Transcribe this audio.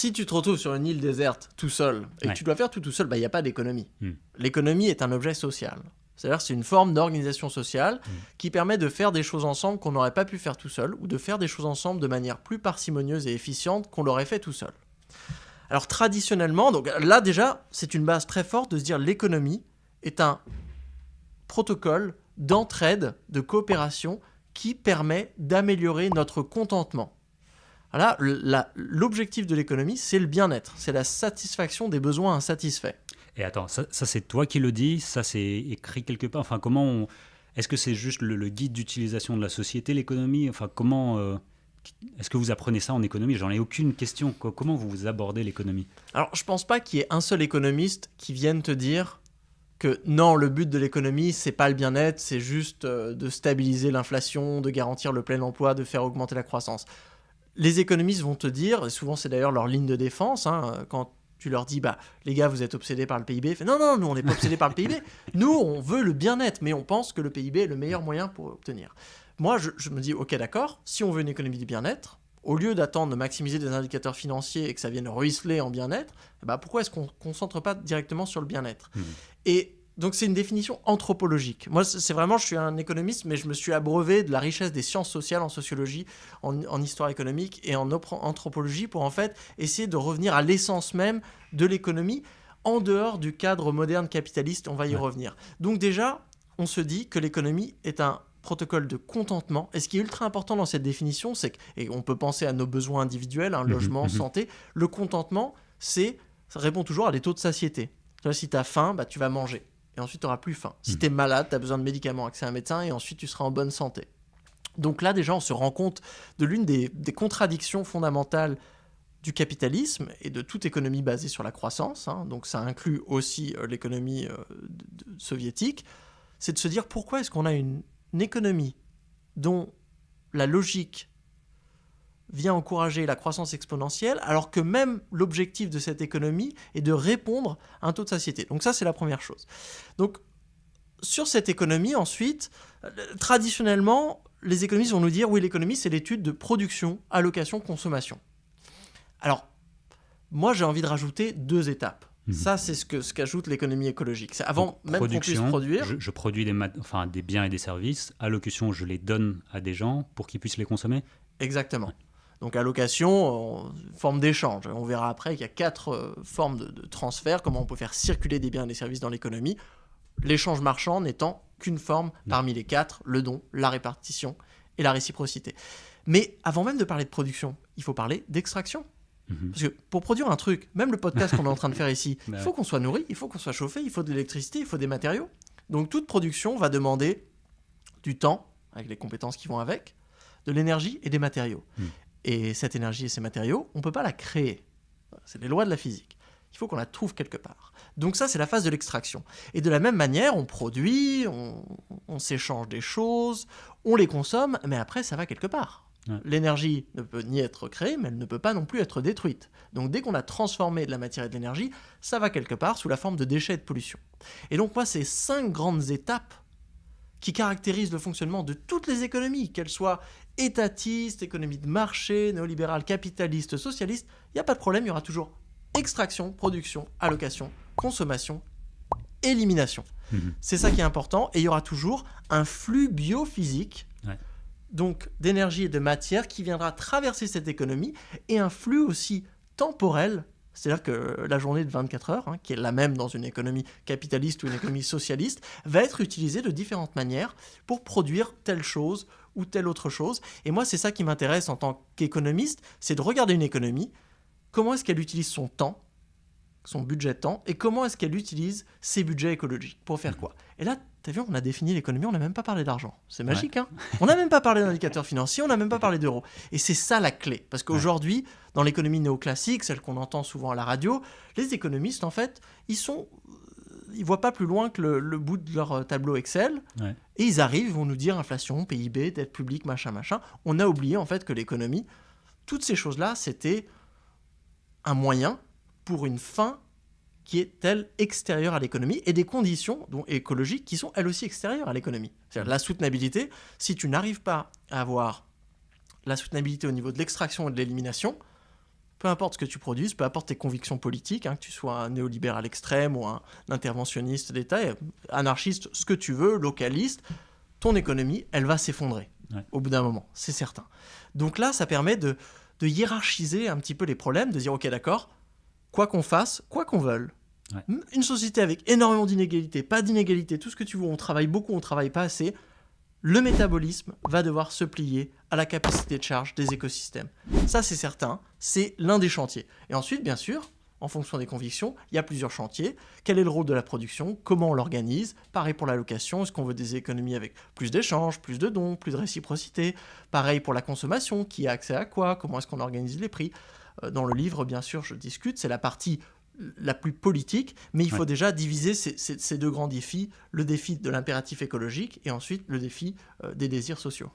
si tu te retrouves sur une île déserte tout seul et que tu dois faire tout seul, il n'y a pas d'économie. L'économie est un objet social. C'est-à-dire que c'est une forme d'organisation sociale qui permet de faire des choses ensemble qu'on n'aurait pas pu faire tout seul ou de faire des choses ensemble de manière plus parcimonieuse et efficiente qu'on l'aurait fait tout seul. Alors traditionnellement, donc là déjà, c'est une base très forte de se dire l'économie est un protocole d'entraide, de coopération qui permet d'améliorer notre contentement. Voilà, l'objectif de l'économie, c'est le bien-être, c'est la satisfaction des besoins insatisfaits. Et attends, ça c'est toi qui le dis, ça c'est écrit quelque part. Enfin, est-ce que c'est juste le guide d'utilisation de la société, l'économie? Enfin, est-ce que vous apprenez ça en économie? J'en ai aucune question. Comment vous abordez l'économie? Alors, je pense pas qu'il y ait un seul économiste qui vienne te dire que non, le but de l'économie, c'est pas le bien-être, c'est juste de stabiliser l'inflation, de garantir le plein emploi, de faire augmenter la croissance. Les économistes vont te dire, et souvent c'est d'ailleurs leur ligne de défense, quand tu leur dis, les gars, vous êtes obsédés par le PIB. Non, nous, on n'est pas obsédés par le PIB. Nous, on veut le bien-être, mais on pense que le PIB est le meilleur moyen pour obtenir. Moi, je me dis, ok, d'accord, si on veut une économie du bien-être, au lieu d'attendre de maximiser des indicateurs financiers et que ça vienne ruisseler en bien-être, pourquoi est-ce qu'on ne concentre pas directement sur le bien-être ? Et donc, c'est une définition anthropologique. Moi, c'est vraiment, je suis un économiste, mais je me suis abreuvé de la richesse des sciences sociales en sociologie, en histoire économique et en anthropologie pour en fait essayer de revenir à l'essence même de l'économie en dehors du cadre moderne capitaliste. On va y revenir. Donc déjà, on se dit que l'économie est un protocole de contentement. Et ce qui est ultra important dans cette définition, c'est qu'on peut penser à nos besoins individuels, logement, santé. Le contentement, ça répond toujours à des taux de satiété. Si tu as faim, tu vas manger. Et ensuite, tu n'auras plus faim. Si tu es malade, tu as besoin de médicaments, accès à un médecin, et ensuite, tu seras en bonne santé. Donc là, déjà, on se rend compte de l'une des contradictions fondamentales du capitalisme et de toute économie basée sur la croissance. Donc ça inclut aussi l'économie soviétique. C'est de se dire pourquoi est-ce qu'on a une économie dont la logique vient encourager la croissance exponentielle, alors que même l'objectif de cette économie est de répondre à un taux de satiété. Donc ça, c'est la première chose. Donc, sur cette économie, ensuite, traditionnellement, les économistes vont nous dire, oui, l'économie, c'est l'étude de production, allocation, consommation. Alors, moi, j'ai envie de rajouter 2 étapes. Ça, c'est ce qu'ajoute l'économie écologique. C'est avant même qu'on puisse produire. Je produis des biens et des services. Allocation, je les donne à des gens pour qu'ils puissent les consommer. Exactement. Ouais. Donc allocation, forme d'échange. On verra après qu'il y a 4 formes de transfert, comment on peut faire circuler des biens et des services dans l'économie. L'échange marchand n'étant qu'une forme parmi les 4, le don, la répartition et la réciprocité. Mais avant même de parler de production, il faut parler d'extraction. Parce que pour produire un truc, même le podcast qu'on est en train de faire ici, il faut qu'on soit nourri, il faut qu'on soit chauffé, il faut de l'électricité, il faut des matériaux. Donc toute production va demander du temps, avec les compétences qui vont avec, de l'énergie et des matériaux. Et cette énergie et ces matériaux, on ne peut pas la créer. C'est les lois de la physique. Il faut qu'on la trouve quelque part. Donc ça, c'est la phase de l'extraction. Et de la même manière, on produit, on s'échange des choses, on les consomme, mais après, ça va quelque part. Ouais. L'énergie ne peut ni être créée, mais elle ne peut pas non plus être détruite. Donc dès qu'on a transformé de la matière et de l'énergie, ça va quelque part sous la forme de déchets et de pollution. Et donc moi, ces 5 grandes étapes qui caractérisent le fonctionnement de toutes les économies, qu'elles soient étatistes, économies de marché, néolibérales, capitalistes, socialistes, il n'y a pas de problème, il y aura toujours extraction, production, allocation, consommation, élimination. C'est ça qui est important, et il y aura toujours un flux biophysique, donc d'énergie et de matière qui viendra traverser cette économie, et un flux aussi temporel, c'est-à-dire que la journée de 24 heures, qui est la même dans une économie capitaliste ou une économie socialiste, va être utilisée de différentes manières pour produire telle chose ou telle autre chose. Et moi, c'est ça qui m'intéresse en tant qu'économiste, c'est de regarder une économie, comment est-ce qu'elle utilise son temps, son budget temps, et comment est-ce qu'elle utilise ses budgets écologiques pour faire quoi. Et là, t'as vu, on a défini l'économie, on n'a même pas parlé d'argent. C'est magique, On n'a même pas parlé d'indicateurs financiers, on n'a même pas parlé d'euros. Et c'est ça la clé. Parce qu'aujourd'hui, dans l'économie néoclassique, celle qu'on entend souvent à la radio, les économistes, en fait, ils voient pas plus loin que le bout de leur tableau Excel. Et ils arrivent, ils vont nous dire inflation, PIB, dette publique, machin. On a oublié, en fait, que l'économie, toutes ces choses-là, c'était un moyen pour une fin qui est, elle, extérieure à l'économie, et des conditions écologiques qui sont, elles aussi, extérieures à l'économie. C'est-à-dire la soutenabilité. Si tu n'arrives pas à avoir la soutenabilité au niveau de l'extraction et de l'élimination, peu importe ce que tu produises, peu importe tes convictions politiques, que tu sois un néolibéral extrême ou un interventionniste d'État, anarchiste, ce que tu veux, localiste, ton économie, elle va s'effondrer au bout d'un moment, c'est certain. Donc là, ça permet de hiérarchiser un petit peu les problèmes, de dire, ok, d'accord, quoi qu'on fasse, quoi qu'on veuille, une société avec énormément d'inégalités, pas d'inégalités, tout ce que tu veux, on travaille beaucoup, on travaille pas assez, le métabolisme va devoir se plier à la capacité de charge des écosystèmes. Ça, c'est certain, c'est l'un des chantiers. Et ensuite, bien sûr, en fonction des convictions, il y a plusieurs chantiers. Quel est le rôle de la production? Comment on l'organise? Pareil pour l'allocation, est-ce qu'on veut des économies avec plus d'échanges, plus de dons, plus de réciprocité? Pareil pour la consommation, qui a accès à quoi? Comment est-ce qu'on organise les prix? Dans le livre, bien sûr, je discute, c'est la partie la plus politique, mais il faut déjà diviser ces deux grands défis, le défi de l'impératif écologique et ensuite le défi des désirs sociaux.